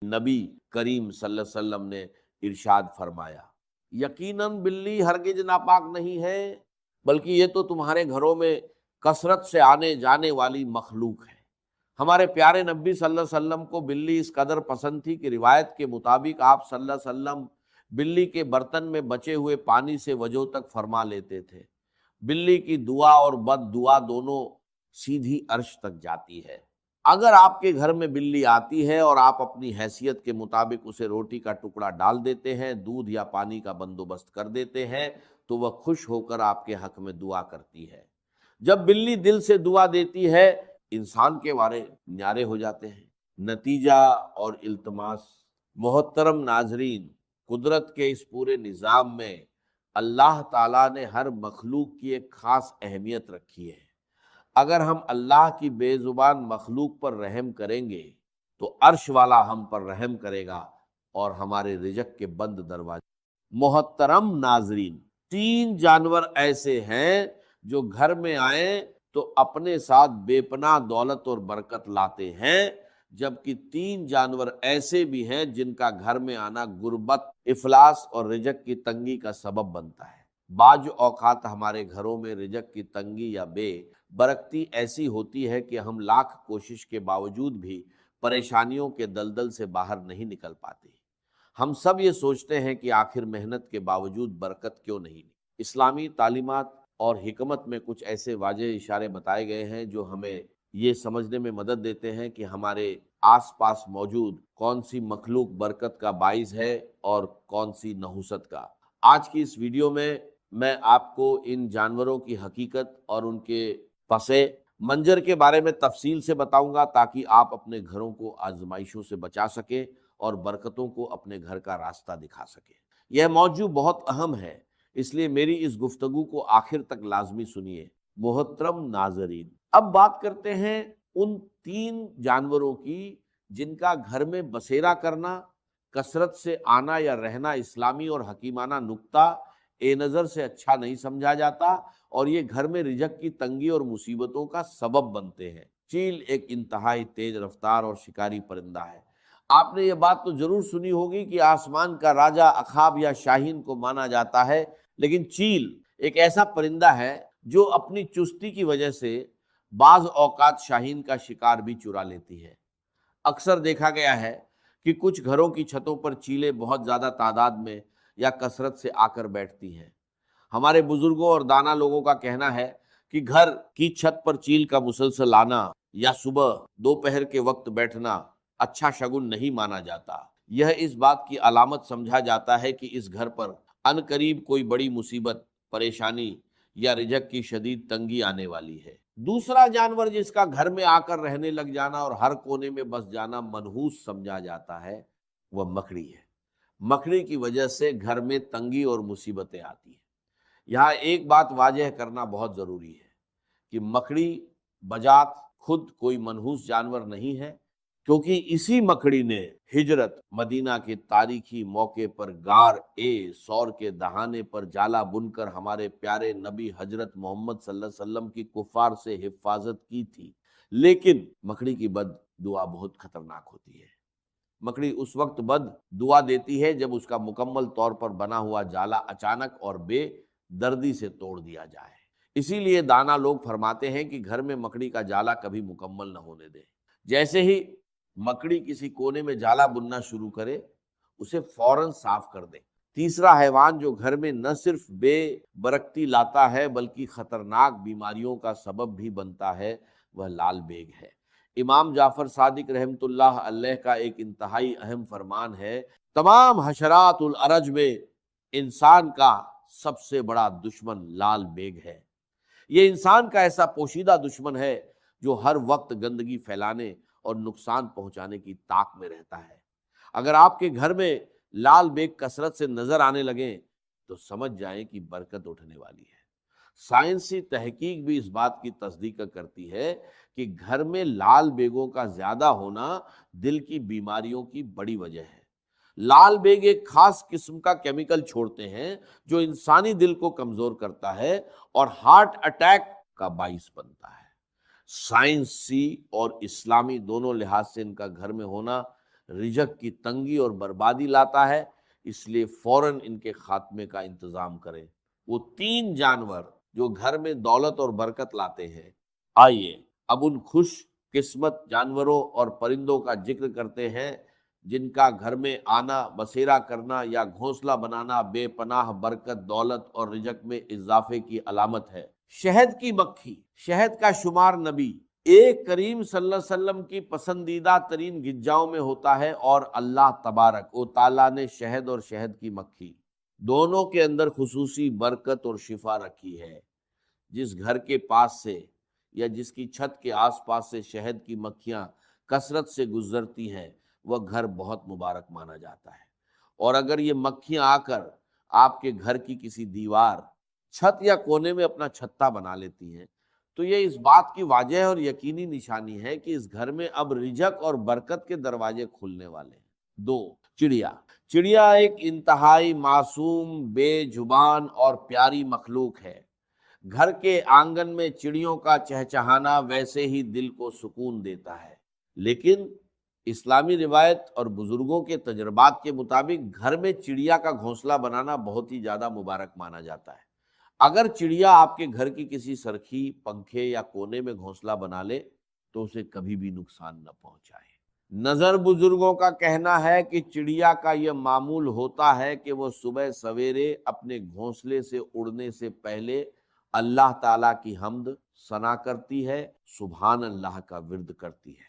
نبی کریم صلی اللہ علیہ وسلم نے ارشاد فرمایا، یقیناً بلی ہرگز ناپاک نہیں ہے، بلکہ یہ تو تمہارے گھروں میں کثرت سے آنے جانے والی مخلوق ہے۔ ہمارے پیارے نبی صلی اللہ علیہ وسلم کو بلی اس قدر پسند تھی کہ روایت کے مطابق آپ صلی اللہ علیہ وسلم بلی کے برتن میں بچے ہوئے پانی سے وضو تک فرما لیتے تھے۔ بلی کی دعا اور بد دعا دونوں سیدھی عرش تک جاتی ہے۔ اگر آپ کے گھر میں بلی آتی ہے اور آپ اپنی حیثیت کے مطابق اسے روٹی کا ٹکڑا ڈال دیتے ہیں، دودھ یا پانی کا بندوبست کر دیتے ہیں، تو وہ خوش ہو کر آپ کے حق میں دعا کرتی ہے۔ جب بلی دل سے دعا دیتی ہے، انسان کے وارے نیارے ہو جاتے ہیں۔ نتیجہ اور التماس، محترم ناظرین، قدرت کے اس پورے نظام میں اللہ تعالیٰ نے ہر مخلوق کی ایک خاص اہمیت رکھی ہے۔ اگر ہم اللہ کی بے زبان مخلوق پر رحم کریں گے تو عرش والا ہم پر رحم کرے گا اور ہمارے رزق کے بند دروازے۔ محترم ناظرین، 3 جانور ایسے ہیں جو گھر میں آئیں تو اپنے ساتھ بے پناہ دولت اور برکت لاتے ہیں، جبکہ 3 جانور ایسے بھی ہیں جن کا گھر میں آنا غربت، افلاس اور رزق کی تنگی کا سبب بنتا ہے۔ بعض اوقات ہمارے گھروں میں رزق کی تنگی یا بے برکتی ایسی ہوتی ہے کہ ہم لاکھ کوشش کے باوجود بھی پریشانیوں کے دلدل سے باہر نہیں نکل پاتے۔ ہم سب یہ سوچتے ہیں کہ آخر محنت کے باوجود برکت کیوں نہیں؟ اسلامی تعلیمات اور حکمت میں کچھ ایسے واضح اشارے بتائے گئے ہیں جو ہمیں یہ سمجھنے میں مدد دیتے ہیں کہ ہمارے آس پاس موجود کون سی مخلوق برکت کا باعث ہے اور کون سی نحوست کا۔ آج کی اس ویڈیو میں آپ کو ان جانوروں کی حقیقت اور ان کے پس منظر کے بارے میں تفصیل سے بتاؤں گا تاکہ آپ اپنے گھروں کو آزمائشوں سے بچا سکیں اور برکتوں کو اپنے گھر کا راستہ دکھا سکیں۔ یہ موضوع بہت اہم ہے، اس لیے میری اس گفتگو کو آخر تک لازمی سنیے۔ محترم ناظرین، اب بات کرتے ہیں ان 3 جانوروں کی جن کا گھر میں بسیرا کرنا، کثرت سے آنا یا رہنا اسلامی اور حکیمانہ نقطہ نظر سے اچھا نہیں سمجھا جاتا اور یہ گھر میں رزق کی تنگی اور مصیبتوں کا سبب بنتے ہیں۔ چیل ایک انتہائی تیز رفتار اور شکاری پرندہ ہے۔ آپ نے یہ بات تو ضرور سنی ہوگی کہ آسمان کا راجہ عقاب یا شاہین کو مانا جاتا ہے، لیکن چیل ایک ایسا پرندہ ہے جو اپنی چستی کی وجہ سے بعض اوقات شاہین کا شکار بھی چرا لیتی ہے۔ اکثر دیکھا گیا ہے کہ کچھ گھروں کی چھتوں پر چیلیں بہت زیادہ تعداد میں یا کثرت سے آ کر بیٹھتی ہیں۔ ہمارے بزرگوں اور دانا لوگوں کا کہنا ہے کہ گھر کی چھت پر چیل کا مسلسل آنا یا صبح دوپہر کے وقت بیٹھنا اچھا شگن نہیں مانا جاتا۔ یہ اس بات کی علامت سمجھا جاتا ہے کہ اس گھر پر ان قریب کوئی بڑی مصیبت، پریشانی یا رزق کی شدید تنگی آنے والی ہے۔ دوسرا جانور جس کا گھر میں آ کر رہنے لگ جانا اور ہر کونے میں بس جانا منحوس سمجھا جاتا ہے، وہ مکڑی ہے۔ مکڑی کی وجہ سے گھر میں تنگی اور مصیبتیں آتی ہیں۔ یہاں ایک بات واضح کرنا بہت ضروری ہے کہ مکڑی بذات خود کوئی منحوس جانور نہیں ہے، کیونکہ اسی مکڑی نے ہجرت مدینہ کے تاریخی موقع پر غار سور کے دہانے پر جالا بن کر ہمارے پیارے نبی حضرت محمد صلی اللہ علیہ وسلم کی کفار سے حفاظت کی تھی۔ لیکن مکڑی کی بد دعا بہت خطرناک ہوتی ہے۔ مکڑی اس وقت بد دعا دیتی ہے جب اس کا مکمل طور پر بنا ہوا جالا اچانک اور بے دردی سے توڑ دیا جائے۔ اسی لیے دانا لوگ فرماتے ہیں کہ گھر میں مکڑی کا جالا کبھی مکمل نہ ہونے دیں۔ جیسے ہی مکڑی کسی کونے میں جالا بننا شروع کرے، اسے فوراً صاف کر دیں۔ تیسرا حیوان جو گھر میں نہ صرف بے برکتی لاتا ہے بلکہ خطرناک بیماریوں کا سبب بھی بنتا ہے، وہ لال بیگ ہے۔ امام جعفر صادق رحمۃ اللہ علیہ کا ایک انتہائی اہم فرمان ہے، تمام حشرات الارج میں انسان کا سب سے بڑا دشمن لال بیگ ہے۔ یہ انسان کا ایسا پوشیدہ دشمن ہے جو ہر وقت گندگی پھیلانے اور نقصان پہنچانے کی طاق میں رہتا ہے۔ اگر آپ کے گھر میں لال بیگ کثرت سے نظر آنے لگیں تو سمجھ جائیں کہ برکت اٹھنے والی ہے۔ سائنسی تحقیق بھی اس بات کی تصدیق کرتی ہے کہ گھر میں لال بیگوں کا زیادہ ہونا دل کی بیماریوں کی بڑی وجہ ہے۔ لال بیگ ایک خاص قسم کا کیمیکل چھوڑتے ہیں جو انسانی دل کو کمزور کرتا ہے اور ہارٹ اٹیک کا باعث بنتا ہے۔ سائنسی اور اسلامی دونوں لحاظ سے ان کا گھر میں ہونا رزق کی تنگی اور بربادی لاتا ہے، اس لیے فوراً ان کے خاتمے کا انتظام کریں۔ وہ 3 جانور جو گھر میں دولت اور برکت لاتے ہیں، آئیے اب ان خوش قسمت جانوروں اور پرندوں کا ذکر کرتے ہیں جن کا گھر میں آنا، بسیرا کرنا یا گھونسلہ بنانا بے پناہ برکت، دولت اور رزق میں اضافے کی علامت ہے۔ شہد کی مکھی، شہد کا شمار نبی ایک کریم صلی اللہ علیہ وسلم کی پسندیدہ ترین غذاؤں میں ہوتا ہے، اور اللہ تبارک و تعالیٰ نے شہد اور شہد کی مکھی دونوں کے اندر خصوصی برکت اور شفا رکھی ہے۔ جس گھر کے پاس سے یا جس کی چھت کے آس پاس سے شہد کی مکھیاں کثرت سے گزرتی ہیں، وہ گھر بہت مبارک مانا جاتا ہے۔ اور اگر یہ مکھیاں آ کر آپ کے گھر کی کسی دیوار، چھت یا کونے میں اپنا چھتا بنا لیتی ہیں، تو یہ اس بات کی واضح اور یقینی نشانی ہے کہ اس گھر میں اب رزق اور برکت کے دروازے کھلنے والے ہیں۔ 2، چڑیا۔ چڑیا ایک انتہائی معصوم، بے زبان اور پیاری مخلوق ہے۔ گھر کے آنگن میں چڑیوں کا چہچہانا ویسے ہی دل کو سکون دیتا ہے، لیکن اسلامی روایت اور بزرگوں کے تجربات کے مطابق گھر میں چڑیا کا گھونسلہ بنانا بہت ہی زیادہ مبارک مانا جاتا ہے۔ اگر چڑیا آپ کے گھر کی کسی سرخی، پنکھے یا کونے میں گھونسلہ بنا لے تو اسے کبھی بھی نقصان نہ پہنچائے۔ نظر بزرگوں کا کہنا ہے کہ چڑیا کا یہ معمول ہوتا ہے کہ وہ صبح سویرے اپنے گھونسلے سے اڑنے سے پہلے اللہ تعالیٰ کی حمد ثنا کرتی ہے، سبحان اللہ کا ورد کرتی ہے،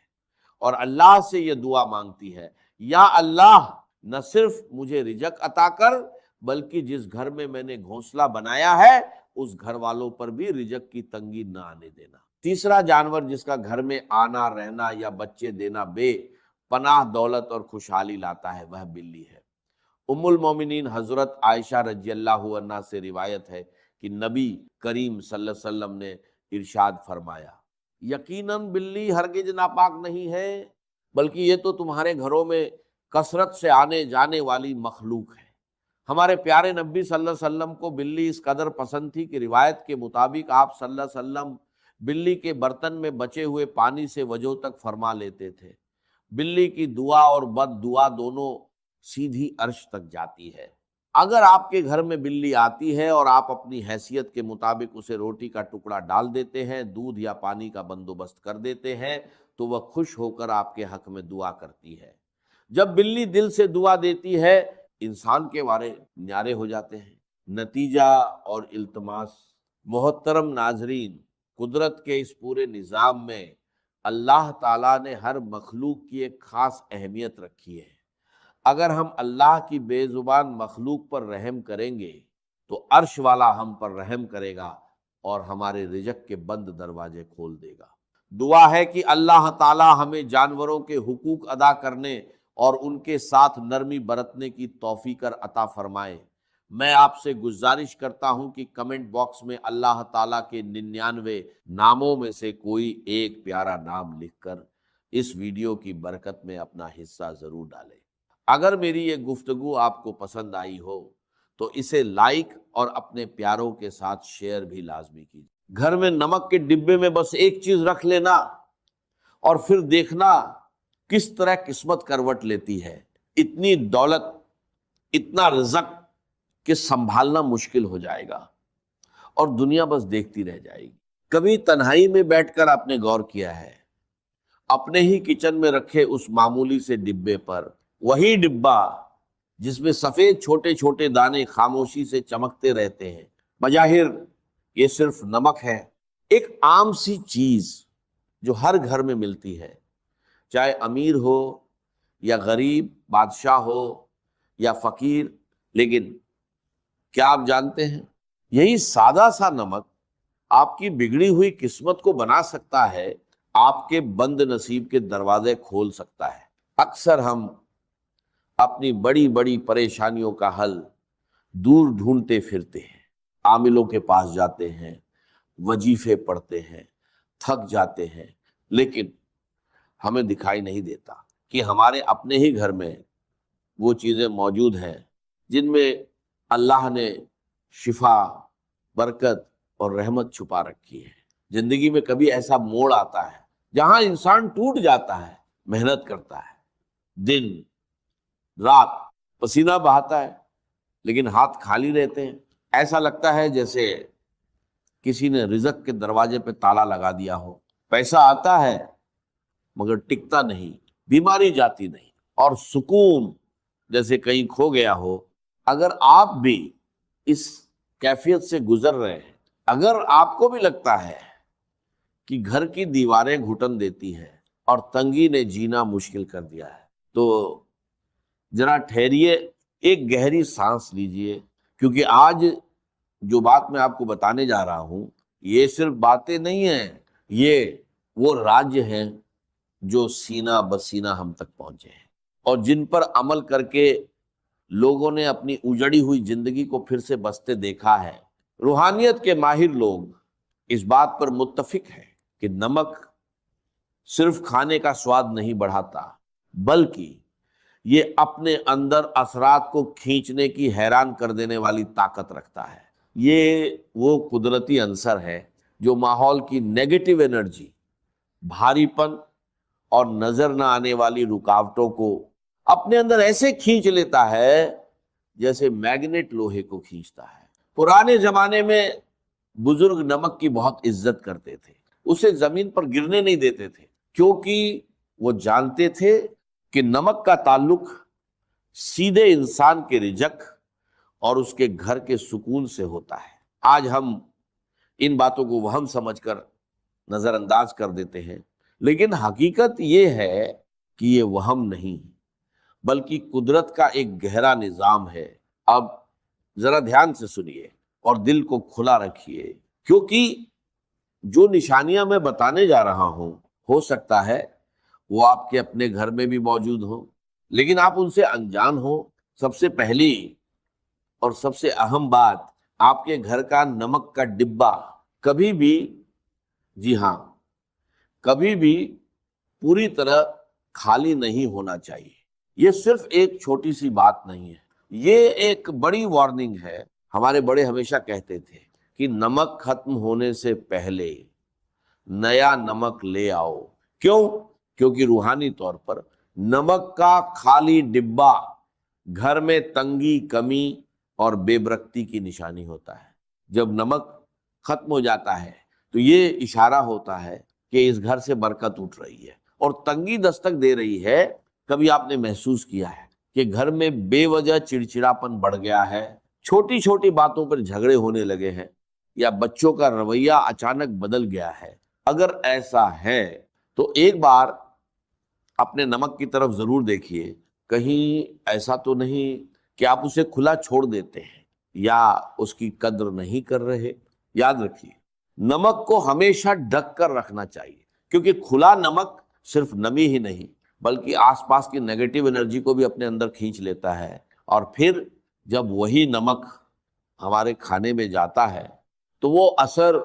اور اللہ سے یہ دعا مانگتی ہے، یا اللہ نہ صرف مجھے رزق عطا کر، بلکہ جس گھر میں نے گھونسلہ بنایا ہے اس گھر والوں پر بھی رزق کی تنگی نہ آنے دینا۔ تیسرا جانور جس کا گھر میں آنا، رہنا یا بچے دینا بے پناہ دولت اور خوشحالی لاتا ہے، وہ بلی ہے۔ ام المومنین حضرت عائشہ رضی اللہ عنہا سے روایت ہے کہ نبی کریم صلی اللہ علیہ وسلم نے ارشاد فرمایا، یقیناً بلی ہرگز ناپاک نہیں ہے، بلکہ یہ تو تمہارے گھروں میں کثرت سے آنے جانے والی مخلوق ہے۔ ہمارے پیارے نبی صلی اللہ علیہ وسلم کو بلی اس قدر پسند تھی کہ روایت کے مطابق آپ صلی اللہ علیہ وسلم بلی کے برتن میں بچے ہوئے پانی سے وضو تک فرما لیتے تھے۔ بلی کی دعا اور بد دعا دونوں سیدھی عرش تک جاتی ہے۔ اگر آپ کے گھر میں بلی آتی ہے اور آپ اپنی حیثیت کے مطابق اسے روٹی کا ٹکڑا ڈال دیتے ہیں، دودھ یا پانی کا بندوبست کر دیتے ہیں، تو وہ خوش ہو کر آپ کے حق میں دعا کرتی ہے۔ جب بلی دل سے دعا دیتی ہے، انسان کے وارے نیارے ہو جاتے ہیں۔ نتیجہ اور التماس۔ محترم ناظرین، قدرت کے اس پورے نظام میں اللہ تعالیٰ نے ہر مخلوق کی ایک خاص اہمیت رکھی ہے۔ اگر ہم اللہ کی بے زبان مخلوق پر رحم کریں گے تو عرش والا ہم پر رحم کرے گا اور ہمارے رزق کے بند دروازے کھول دے گا۔ دعا ہے کہ اللہ تعالیٰ ہمیں جانوروں کے حقوق ادا کرنے اور ان کے ساتھ نرمی برتنے کی توفیق عطا فرمائے۔ میں آپ سے گزارش کرتا ہوں کہ کمنٹ باکس میں اللہ تعالیٰ کے 99 ناموں میں سے کوئی ایک پیارا نام لکھ کر اس ویڈیو کی برکت میں اپنا حصہ ضرور ڈالیں۔ اگر میری یہ گفتگو آپ کو پسند آئی ہو تو اسے لائک اور اپنے پیاروں کے ساتھ شیئر بھی لازمی کیجیے۔ گھر میں نمک کے ڈبے میں بس ایک چیز رکھ لینا اور پھر دیکھنا کس طرح قسمت کروٹ لیتی ہے۔ اتنی دولت، اتنا رزق کہ سنبھالنا مشکل ہو جائے گا اور دنیا بس دیکھتی رہ جائے گی۔ کبھی تنہائی میں بیٹھ کر آپ نے غور کیا ہے اپنے ہی کچن میں رکھے اس معمولی سے ڈبے پر، وہی ڈبہ جس میں سفید چھوٹے چھوٹے دانے خاموشی سے چمکتے رہتے ہیں، بظاہر یہ صرف نمک ہے، ایک عام سی چیز جو ہر گھر میں ملتی ہے، چاہے امیر ہو یا غریب، بادشاہ ہو یا فقیر۔ لیکن کیا آپ جانتے ہیں یہی سادہ سا نمک آپ کی بگڑی ہوئی قسمت کو بنا سکتا ہے، آپ کے بند نصیب کے دروازے کھول سکتا ہے۔ اکثر ہم اپنی بڑی بڑی پریشانیوں کا حل دور ڈھونڈتے پھرتے ہیں، عاملوں کے پاس جاتے ہیں، وظیفے پڑھتے ہیں، تھک جاتے ہیں، لیکن ہمیں دکھائی نہیں دیتا کہ ہمارے اپنے ہی گھر میں وہ چیزیں موجود ہیں جن میں اللہ نے شفا، برکت اور رحمت چھپا رکھی ہے۔ زندگی میں کبھی ایسا موڑ آتا ہے جہاں انسان ٹوٹ جاتا ہے، محنت کرتا ہے، دن رات پسینہ بہاتا ہے لیکن ہاتھ خالی رہتے ہیں، ایسا لگتا ہے جیسے کسی نے رزق کے دروازے پہ تالا لگا دیا ہو۔ پیسہ آتا ہے مگر ٹکتا نہیں، بیماری جاتی نہیں، اور سکون جیسے کہیں کھو گیا ہو۔ اگر آپ بھی اس کیفیت سے گزر رہے ہیں، اگر آپ کو بھی لگتا ہے کہ گھر کی دیواریں گھٹن دیتی ہیں اور تنگی نے جینا مشکل کر دیا ہے، تو ذرا ٹھہریے، ایک گہری سانس لیجئے، کیونکہ آج جو بات میں آپ کو بتانے جا رہا ہوں یہ صرف باتیں نہیں ہیں، یہ وہ راج ہیں جو سینہ بسینہ ہم تک پہنچے ہیں اور جن پر عمل کر کے لوگوں نے اپنی اجڑی ہوئی زندگی کو پھر سے بستے دیکھا ہے۔ روحانیت کے ماہر لوگ اس بات پر متفق ہیں کہ نمک صرف کھانے کا سواد نہیں بڑھاتا، بلکہ یہ اپنے اندر اثرات کو کھینچنے کی حیران کر دینے والی طاقت رکھتا ہے۔ یہ وہ قدرتی عنصر ہے جو ماحول کی نیگیٹو انرجی، بھاری پن اور نظر نہ آنے والی رکاوٹوں کو اپنے اندر ایسے کھینچ لیتا ہے جیسے میگنیٹ لوہے کو کھینچتا ہے۔ پرانے زمانے میں بزرگ نمک کی بہت عزت کرتے تھے، اسے زمین پر گرنے نہیں دیتے تھے، کیونکہ وہ جانتے تھے کہ نمک کا تعلق سیدھے انسان کے رزق اور اس کے گھر کے سکون سے ہوتا ہے۔ آج ہم ان باتوں کو وہم سمجھ کر نظر انداز کر دیتے ہیں، لیکن حقیقت یہ ہے کہ یہ وہم نہیں بلکہ قدرت کا ایک گہرا نظام ہے۔ اب ذرا دھیان سے سنیے اور دل کو کھلا رکھیے، کیونکہ جو نشانیاں میں بتانے جا رہا ہوں ہو سکتا ہے وہ آپ کے اپنے گھر میں بھی موجود ہوں، لیکن آپ ان سے انجان ہوں۔ سب سے پہلی اور سب سے اہم بات، آپ کے گھر کا نمک کا ڈبہ کبھی بھی، جی ہاں، کبھی بھی پوری طرح خالی نہیں ہونا چاہیے۔ یہ صرف ایک چھوٹی سی بات نہیں ہے، یہ ایک بڑی وارننگ ہے۔ ہمارے بڑے ہمیشہ کہتے تھے کہ نمک ختم ہونے سے پہلے نیا نمک لے آؤ۔ کیوں؟ کیونکہ روحانی طور پر نمک کا خالی ڈبہ گھر میں تنگی، کمی اور بے برکتی کی نشانی ہوتا ہے۔ جب نمک ختم ہو جاتا ہے تو یہ اشارہ ہوتا ہے کہ اس گھر سے برکت اٹھ رہی ہے اور تنگی دستک دے رہی ہے۔ کبھی آپ نے محسوس کیا ہے کہ گھر میں بے وجہ چڑچڑاپن بڑھ گیا ہے، چھوٹی چھوٹی باتوں پر جھگڑے ہونے لگے ہیں، یا بچوں کا رویہ اچانک بدل گیا ہے؟ اگر ایسا ہے تو ایک بار اپنے نمک کی طرف ضرور دیکھیے، کہیں ایسا تو نہیں کہ آپ اسے کھلا چھوڑ دیتے ہیں یا اس کی قدر نہیں کر رہے۔ یاد رکھیے، نمک کو ہمیشہ ڈھک کر رکھنا چاہیے، کیونکہ کھلا نمک صرف نمی ہی نہیں بلکہ آس پاس کی نیگیٹو انرجی کو بھی اپنے اندر کھینچ لیتا ہے، اور پھر جب وہی نمک ہمارے کھانے میں جاتا ہے تو وہ اثر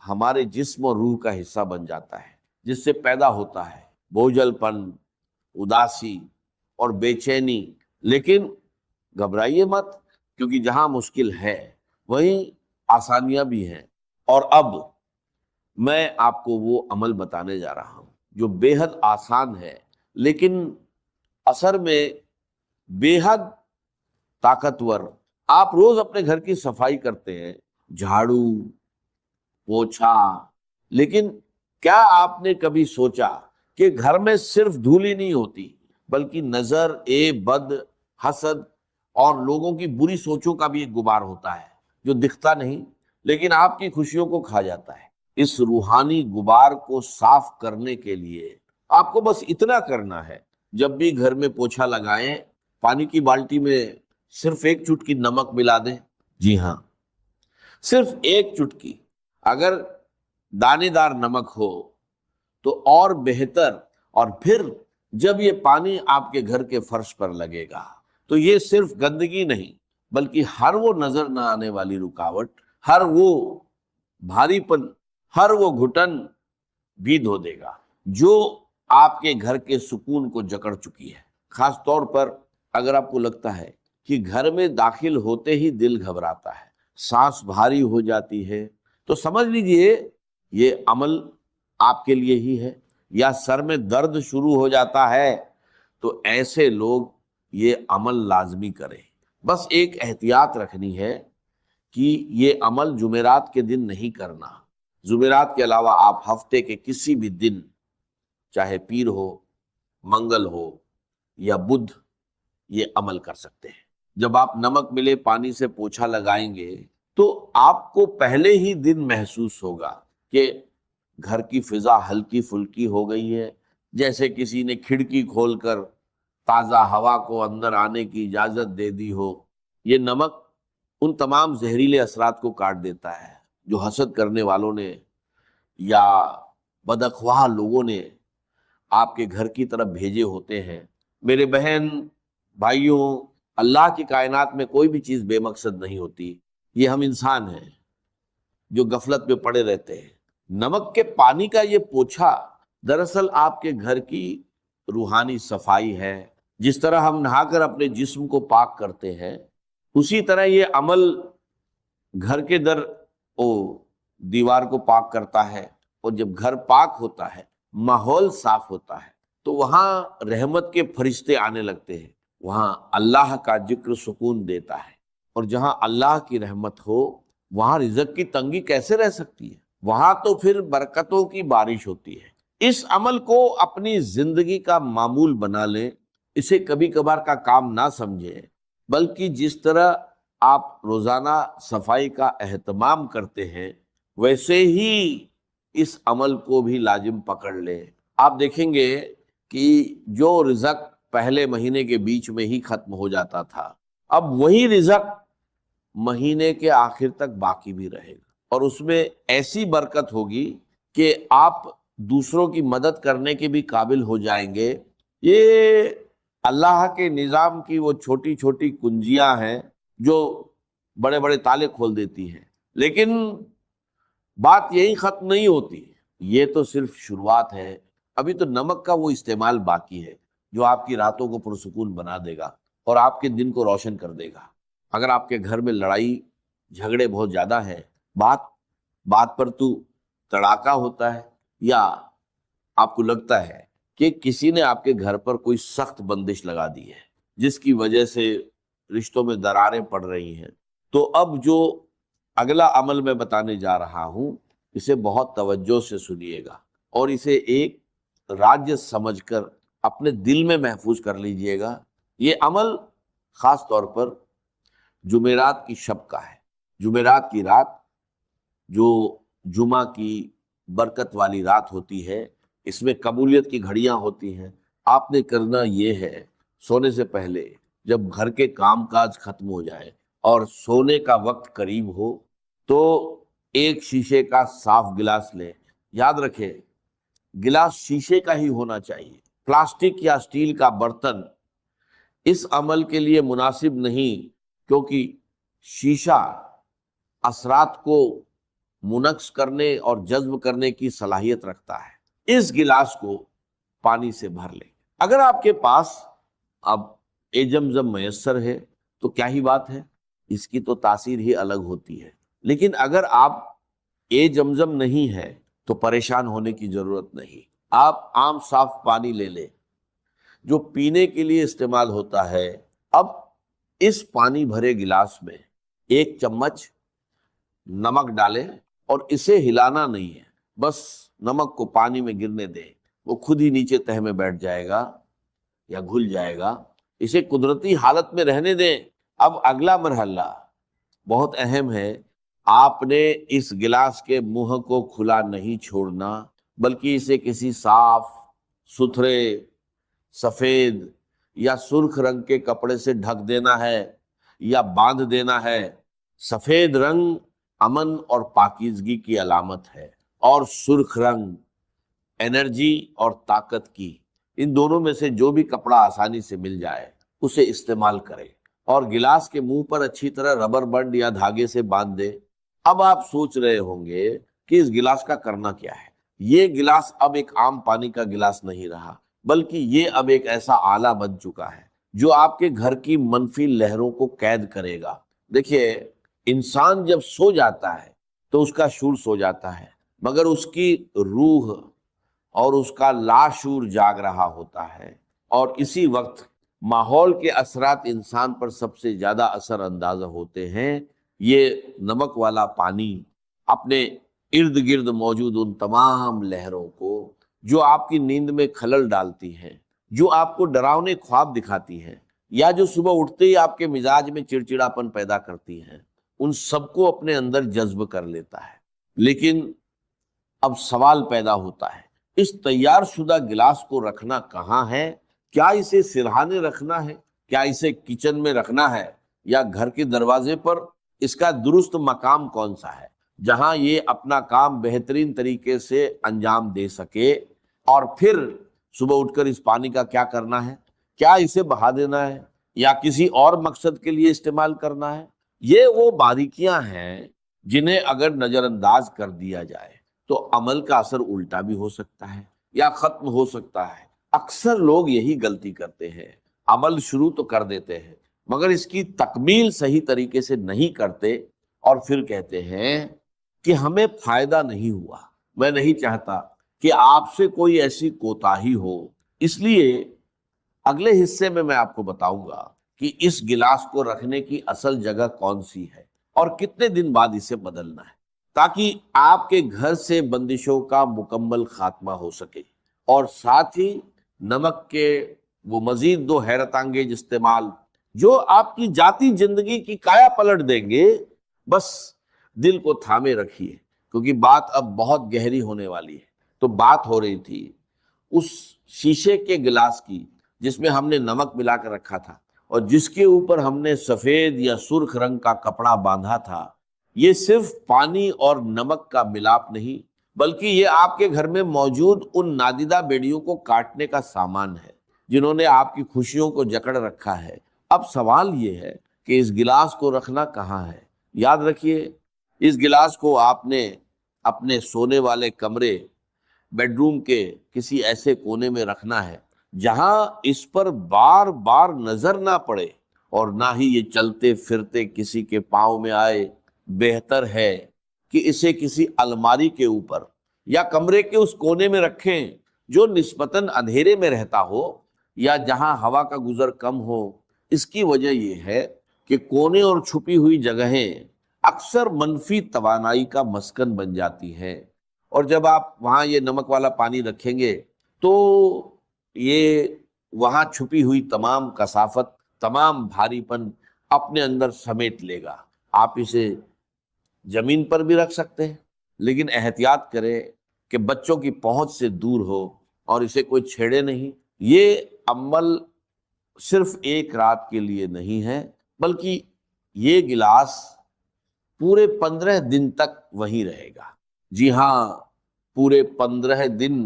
ہمارے جسم اور روح کا حصہ بن جاتا ہے، جس سے پیدا ہوتا ہے بوجھل پن، اداسی اور بے چینی۔ لیکن گھبرائیے مت، کیونکہ جہاں مشکل ہے وہیں آسانیاں بھی ہیں۔ اور اب میں آپ کو وہ عمل بتانے جا رہا ہوں جو بے حد آسان ہے لیکن اثر میں بے حد طاقتور۔ آپ روز اپنے گھر کی صفائی کرتے ہیں، جھاڑو، پوچھا، لیکن کیا آپ نے کبھی سوچا کہ گھر میں صرف دھول ہی نہیں ہوتی بلکہ نظر، بد، حسد اور لوگوں کی بری سوچوں کا بھی ایک غبار ہوتا ہے جو دکھتا نہیں لیکن آپ کی خوشیوں کو کھا جاتا ہے۔ اس روحانی غبار کو صاف کرنے کے لیے آپ کو بس اتنا کرنا ہے، جب بھی گھر میں پوچھا لگائیں، پانی کی بالٹی میں صرف ایک چٹکی نمک ملا دیں۔ جی ہاں، صرف ایک چٹکی۔ اگر دانے دار نمک ہو تو اور بہتر، اور پھر جب یہ پانی آپ کے گھر کے فرش پر لگے گا تو یہ صرف گندگی نہیں بلکہ ہر وہ نظر نہ آنے والی رکاوٹ، ہر وہ بھاری پن، ہر وہ گھٹن بھی دھو دے گا جو آپ کے گھر کے سکون کو جکڑ چکی ہے۔ خاص طور پر اگر آپ کو لگتا ہے کہ گھر میں داخل ہوتے ہی دل گھبراتا ہے، سانس بھاری ہو جاتی ہے، تو سمجھ لیجئے یہ عمل آپ کے لیے ہی ہے۔ یا سر میں درد شروع ہو جاتا ہے تو ایسے لوگ یہ عمل لازمی کریں۔ بس ایک احتیاط رکھنی ہے کہ یہ عمل جمعرات کے دن نہیں کرنا، جمعرات کے علاوہ آپ ہفتے کے کسی بھی دن، چاہے پیر ہو، منگل ہو یا بدھ، یہ عمل کر سکتے ہیں۔ جب آپ نمک ملے پانی سے پوچھا لگائیں گے تو آپ کو پہلے ہی دن محسوس ہوگا کہ گھر کی فضا ہلکی پھلکی ہو گئی ہے، جیسے کسی نے کھڑکی کھول کر تازہ ہوا کو اندر آنے کی اجازت دے دی ہو۔ یہ نمک ان تمام زہریلے اثرات کو کاٹ دیتا ہے جو حسد کرنے والوں نے یا بدخواہ لوگوں نے آپ کے گھر کی طرف بھیجے ہوتے ہیں۔ میرے بہن بھائیوں، اللہ کی کائنات میں کوئی بھی چیز بے مقصد نہیں ہوتی، یہ ہم انسان ہیں جو غفلت میں پڑے رہتے ہیں۔ نمک کے پانی کا یہ پوچھا دراصل آپ کے گھر کی روحانی صفائی ہے۔ جس طرح ہم نہا کر اپنے جسم کو پاک کرتے ہیں، اسی طرح یہ عمل گھر کے دیوار کو پاک کرتا ہے، اور جب گھر پاک ہوتا ہے، ماحول صاف ہوتا ہے، تو وہاں رحمت کے فرشتے آنے لگتے ہیں، وہاں اللہ کا ذکر سکون دیتا ہے، اور جہاں اللہ کی رحمت ہو وہاں رزق کی تنگی کیسے رہ سکتی ہے؟ وہاں تو پھر برکتوں کی بارش ہوتی ہے۔ اس عمل کو اپنی زندگی کا معمول بنا لیں، اسے کبھی کبھار کا کام نہ سمجھیں، بلکہ جس طرح آپ روزانہ صفائی کا اہتمام کرتے ہیں ویسے ہی اس عمل کو بھی لازم پکڑ لیں۔ آپ دیکھیں گے کہ جو رزق پہلے مہینے کے بیچ میں ہی ختم ہو جاتا تھا، اب وہی رزق مہینے کے آخر تک باقی بھی رہے گا، اور اس میں ایسی برکت ہوگی کہ آپ دوسروں کی مدد کرنے کے بھی قابل ہو جائیں گے۔ یہ اللہ کے نظام کی وہ چھوٹی چھوٹی کنجیاں ہیں جو بڑے بڑے تالے کھول دیتی ہیں، لیکن بات یہی ختم نہیں ہوتی، یہ تو صرف شروعات ہے۔ ابھی تو نمک کا وہ استعمال باقی ہے جو آپ کی راتوں کو پرسکون بنا دے گا اور آپ کے دن کو روشن کر دے گا۔ اگر آپ کے گھر میں لڑائی جھگڑے بہت زیادہ ہیں، بات پر تو تڑاکا ہوتا ہے، یا آپ کو لگتا ہے کہ کسی نے آپ کے گھر پر کوئی سخت بندش لگا دی ہے جس کی وجہ سے رشتوں میں دراریں پڑ رہی ہیں، تو اب جو اگلا عمل میں بتانے جا رہا ہوں اسے بہت توجہ سے سنیے گا، اور اسے ایک راج سمجھ کر اپنے دل میں محفوظ کر لیجئے گا۔ یہ عمل خاص طور پر جمعرات کی شب کا ہے۔ جمعرات کی رات جو جمعہ کی برکت والی رات ہوتی ہے، اس میں قبولیت کی گھڑیاں ہوتی ہیں۔ آپ نے کرنا یہ ہے، سونے سے پہلے جب گھر کے کام کاج ختم ہو جائے اور سونے کا وقت قریب ہو تو ایک شیشے کا صاف گلاس لیں۔ یاد رکھیں گلاس شیشے کا ہی ہونا چاہیے، پلاسٹک یا اسٹیل کا برتن اس عمل کے لیے مناسب نہیں، کیونکہ شیشہ اثرات کو منعکس کرنے اور جذب کرنے کی صلاحیت رکھتا ہے۔ اس گلاس کو پانی سے بھر لیں۔ اگر آپ کے پاس اب زمزم میسر ہے تو کیا ہی بات ہے، اس کی تو تاثیر ہی الگ ہوتی ہے، لیکن اگر آپ زمزم نہیں ہے تو پریشان ہونے کی ضرورت نہیں۔ آپ عام صاف پانی لے لیں جو پینے کے لیے استعمال ہوتا ہے۔ اب اس پانی بھرے گلاس میں 1 چمچ نمک ڈالیں، اور اسے ہلانا نہیں ہے، بس نمک کو پانی میں گرنے دیں، وہ خود ہی نیچے تہہ میں بیٹھ جائے گا یا گھل جائے گا۔ اسے قدرتی حالت میں رہنے دیں۔ اب اگلا مرحلہ بہت اہم ہے، آپ نے اس گلاس کے منہ کو کھلا نہیں چھوڑنا، بلکہ اسے کسی صاف ستھرے سفید یا سرخ رنگ کے کپڑے سے ڈھک دینا ہے یا باندھ دینا ہے۔ سفید رنگ امن اور پاکیزگی کی علامت ہے، اور سرخ رنگ انرجی اور طاقت کی۔ ان دونوں میں سے جو بھی کپڑا آسانی سے مل جائے اسے استعمال کریں، اور گلاس کے منہ پر اچھی طرح ربر بینڈ یا دھاگے سے باندھ دیں۔ اب آپ سوچ رہے ہوں گے کہ اس گلاس کا کرنا کیا ہے۔ یہ گلاس اب ایک عام پانی کا گلاس نہیں رہا، بلکہ یہ اب ایک ایسا آلہ بن چکا ہے جو آپ کے گھر کی منفی لہروں کو قید کرے گا۔ دیکھیے انسان جب سو جاتا ہے تو اس کا شعور سو جاتا ہے، مگر اس کی روح اور اس کا لاشعور جاگ رہا ہوتا ہے۔ اور اسی وقت ماحول کے اثرات انسان پر سب سے زیادہ اثر انداز ہوتے ہیں۔ یہ نمک والا پانی اپنے ارد گرد موجود ان تمام لہروں کو جو آپ کی نیند میں خلل ڈالتی ہیں، جو آپ کو ڈراؤنے خواب دکھاتی ہیں، یا جو صبح اٹھتے ہی آپ کے مزاج میں چڑچڑاپن پیدا کرتی ہیں، ان سب کو اپنے اندر جذب کر لیتا ہے۔ لیکن اب سوال پیدا ہوتا ہے، اس تیار شدہ گلاس کو رکھنا کہاں ہے؟ کیا اسے سرہانے رکھنا ہے؟ کیا اسے کچن میں رکھنا ہے؟ یا گھر کے دروازے پر؟ اس کا درست مقام کون سا ہے جہاں یہ اپنا کام بہترین طریقے سے انجام دے سکے؟ اور پھر صبح اٹھ کر اس پانی کا کیا کرنا ہے؟ کیا اسے بہا دینا ہے یا کسی اور مقصد کے لیے استعمال کرنا ہے؟ یہ وہ باریکیاں ہیں جنہیں اگر نظر انداز کر دیا جائے تو عمل کا اثر الٹا بھی ہو سکتا ہے یا ختم ہو سکتا ہے۔ اکثر لوگ یہی غلطی کرتے ہیں، عمل شروع تو کر دیتے ہیں مگر اس کی تکمیل صحیح طریقے سے نہیں کرتے، اور پھر کہتے ہیں کہ ہمیں فائدہ نہیں ہوا۔ میں نہیں چاہتا کہ آپ سے کوئی ایسی کوتاہی ہو، اس لیے اگلے حصے میں آپ کو بتاؤں گا کہ اس گلاس کو رکھنے کی اصل جگہ کون سی ہے اور کتنے دن بعد اسے بدلنا ہے، تاکہ آپ کے گھر سے بندشوں کا مکمل خاتمہ ہو سکے، اور ساتھ ہی نمک کے وہ مزید دو حیرت انگیز استعمال جو آپ کی ذاتی زندگی کی کایا پلٹ دیں گے۔ بس دل کو تھامے رکھیے، کیونکہ بات اب بہت گہری ہونے والی ہے۔ تو بات ہو رہی تھی اس شیشے کے گلاس کی جس میں ہم نے نمک ملا کر رکھا تھا اور جس کے اوپر ہم نے سفید یا سرخ رنگ کا کپڑا باندھا تھا۔ یہ صرف پانی اور نمک کا ملاپ نہیں، بلکہ یہ آپ کے گھر میں موجود ان نادیدہ بیڑیوں کو کاٹنے کا سامان ہے جنہوں نے آپ کی خوشیوں کو جکڑ رکھا ہے۔ اب سوال یہ ہے کہ اس گلاس کو رکھنا کہاں ہے؟ یاد رکھیے، اس گلاس کو آپ نے اپنے سونے والے کمرے، بیڈ روم کے کسی ایسے کونے میں رکھنا ہے جہاں اس پر بار بار نظر نہ پڑے، اور نہ ہی یہ چلتے پھرتے کسی کے پاؤں میں آئے۔ بہتر ہے کہ اسے کسی الماری کے اوپر یا کمرے کے اس کونے میں رکھیں جو نسبتاً اندھیرے میں رہتا ہو یا جہاں ہوا کا گزر کم ہو۔ اس کی وجہ یہ ہے کہ کونے اور چھپی ہوئی جگہیں اکثر منفی توانائی کا مسکن بن جاتی ہیں، اور جب آپ وہاں یہ نمک والا پانی رکھیں گے تو یہ وہاں چھپی ہوئی تمام کثافت، تمام بھاری پن اپنے اندر سمیٹ لے گا۔ آپ اسے زمین پر بھی رکھ سکتے ہیں، لیکن احتیاط کریں کہ بچوں کی پہنچ سے دور ہو اور اسے کوئی چھیڑے نہیں۔ یہ عمل صرف ایک رات کے لیے نہیں ہے، بلکہ یہ گلاس پورے 15 دن تک وہیں رہے گا۔ جی ہاں، پورے 15 دن۔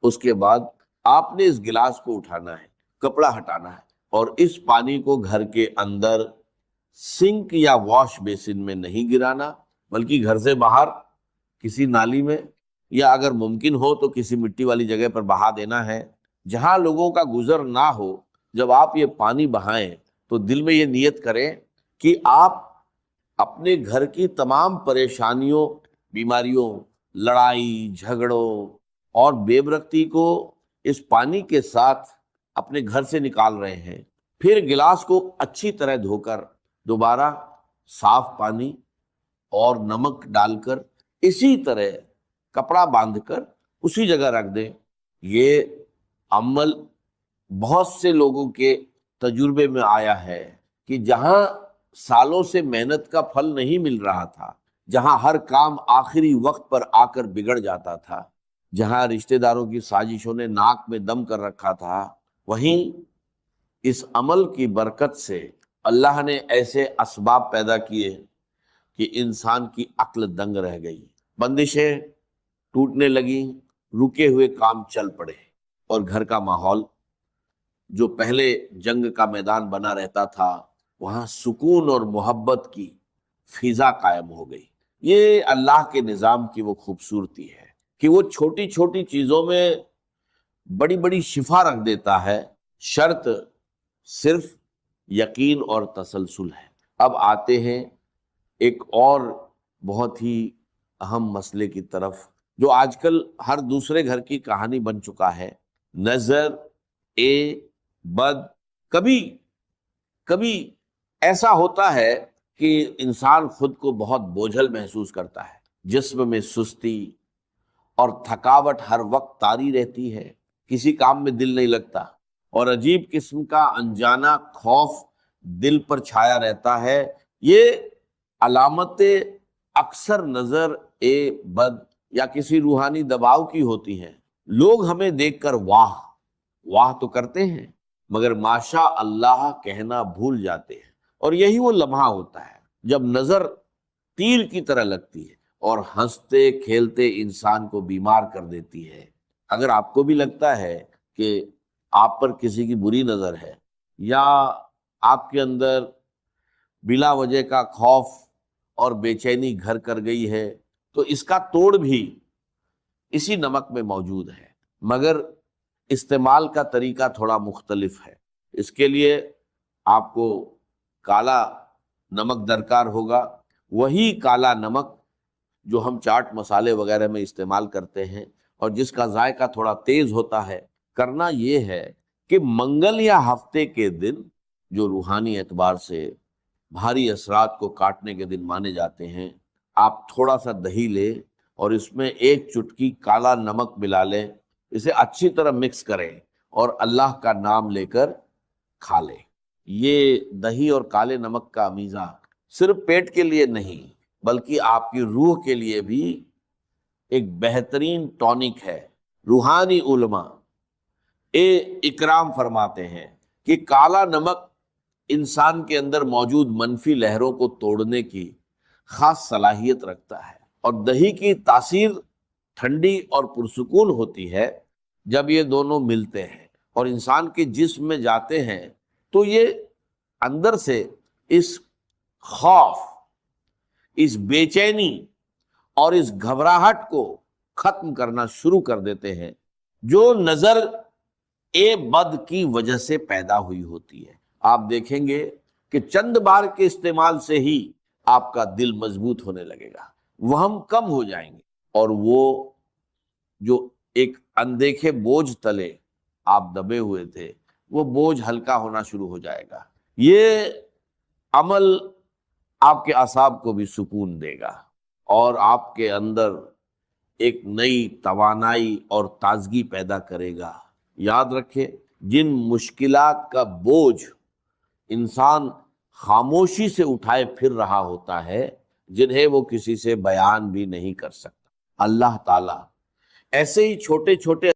اس کے بعد آپ نے اس گلاس کو اٹھانا ہے، کپڑا ہٹانا ہے، اور اس پانی کو گھر کے اندر سنک یا واش بیسن میں نہیں گرانا، بلکہ گھر سے باہر کسی نالی میں، یا اگر ممکن ہو تو کسی مٹی والی جگہ پر بہا دینا ہے جہاں لوگوں کا گزر نہ ہو۔ جب آپ یہ پانی بہائیں تو دل میں یہ نیت کریں کہ آپ اپنے گھر کی تمام پریشانیوں، بیماریوں، لڑائی جھگڑوں اور بے برکتی کو اس پانی کے ساتھ اپنے گھر سے نکال رہے ہیں۔ پھر گلاس کو اچھی طرح دھو کر دوبارہ صاف پانی اور نمک ڈال کر اسی طرح کپڑا باندھ کر اسی جگہ رکھ دیں۔ یہ عمل بہت سے لوگوں کے تجربے میں آیا ہے کہ جہاں سالوں سے محنت کا پھل نہیں مل رہا تھا، جہاں ہر کام آخری وقت پر آ کر بگڑ جاتا تھا، جہاں رشتہ داروں کی سازشوں نے ناک میں دم کر رکھا تھا، وہیں اس عمل کی برکت سے اللہ نے ایسے اسباب پیدا کیے کہ انسان کی عقل دنگ رہ گئی، بندشیں ٹوٹنے لگیں، رکے ہوئے کام چل پڑے، اور گھر کا ماحول جو پہلے جنگ کا میدان بنا رہتا تھا وہاں سکون اور محبت کی فضا قائم ہو گئی۔ یہ اللہ کے نظام کی وہ خوبصورتی ہے کہ وہ چھوٹی چھوٹی چیزوں میں بڑی بڑی شفا رکھ دیتا ہے، شرط صرف یقین اور تسلسل ہے۔ اب آتے ہیں ایک اور بہت ہی اہم مسئلے کی طرف جو آج کل ہر دوسرے گھر کی کہانی بن چکا ہے۔ نظر بد، کبھی کبھی ایسا ہوتا ہے کہ انسان خود کو بہت بوجھل محسوس کرتا ہے، جسم میں سستی اور تھکاوٹ ہر وقت طاری رہتی ہے، کسی کام میں دل نہیں لگتا، اور عجیب قسم کا انجانا خوف دل پر چھایا رہتا ہے۔ یہ علامتیں اکثر نظر بد یا کسی روحانی دباؤ کی ہوتی ہیں۔ لوگ ہمیں دیکھ کر واہ واہ تو کرتے ہیں، مگر ماشاء اللہ کہنا بھول جاتے ہیں، اور یہی وہ لمحہ ہوتا ہے جب نظر تیر کی طرح لگتی ہے اور ہنستے کھیلتے انسان کو بیمار کر دیتی ہے۔ اگر آپ کو بھی لگتا ہے کہ آپ پر کسی کی بری نظر ہے، یا آپ کے اندر بلا وجہ کا خوف اور بے چینی گھر کر گئی ہے، تو اس کا توڑ بھی اسی نمک میں موجود ہے، مگر استعمال کا طریقہ تھوڑا مختلف ہے۔ اس کے لیے آپ کو کالا نمک درکار ہوگا، وہی کالا نمک جو ہم چاٹ مسالے وغیرہ میں استعمال کرتے ہیں اور جس کا ذائقہ تھوڑا تیز ہوتا ہے۔ کرنا یہ ہے کہ منگل یا ہفتے کے دن، جو روحانی اعتبار سے بھاری اثرات کو کاٹنے کے دن مانے جاتے ہیں، آپ تھوڑا سا دہی لیں اور اس میں ایک چٹکی کالا نمک ملا لیں، اسے اچھی طرح مکس کریں اور اللہ کا نام لے کر کھا لیں۔ یہ دہی اور کالے نمک کا میزہ صرف پیٹ کے لیے نہیں، بلکہ آپ کی روح کے لیے بھی ایک بہترین ٹونک ہے۔ روحانی علماء اکرام فرماتے ہیں کہ کالا نمک انسان کے اندر موجود منفی لہروں کو توڑنے کی خاص صلاحیت رکھتا ہے، اور دہی کی تاثیر ٹھنڈی اور پرسکون ہوتی ہے جب یہ دونوں ملتے ہیں اور انسان کے جسم میں جاتے ہیں، تو یہ اندر سے اس خوف، اس بے چینی اور اس گھبراہٹ کو ختم کرنا شروع کر دیتے ہیں جو نظر بد کی وجہ سے پیدا ہوئی ہوتی ہے۔ آپ دیکھیں گے کہ چند بار کے استعمال سے ہی آپ کا دل مضبوط ہونے لگے گا، وہم کم ہو جائیں گے، اور وہ جو ایک اندیکھے بوجھ تلے آپ دبے ہوئے تھے، وہ بوجھ ہلکا ہونا شروع ہو جائے گا۔ یہ عمل آپ کے اعصاب کو بھی سکون دے گا اور آپ کے اندر ایک نئی توانائی اور تازگی پیدا کرے گا۔ یاد رکھیں، جن مشکلات کا بوجھ انسان خاموشی سے اٹھائے پھر رہا ہوتا ہے، جنہیں وہ کسی سے بیان بھی نہیں کر سکتا، اللہ تعالیٰ ایسے ہی چھوٹے چھوٹے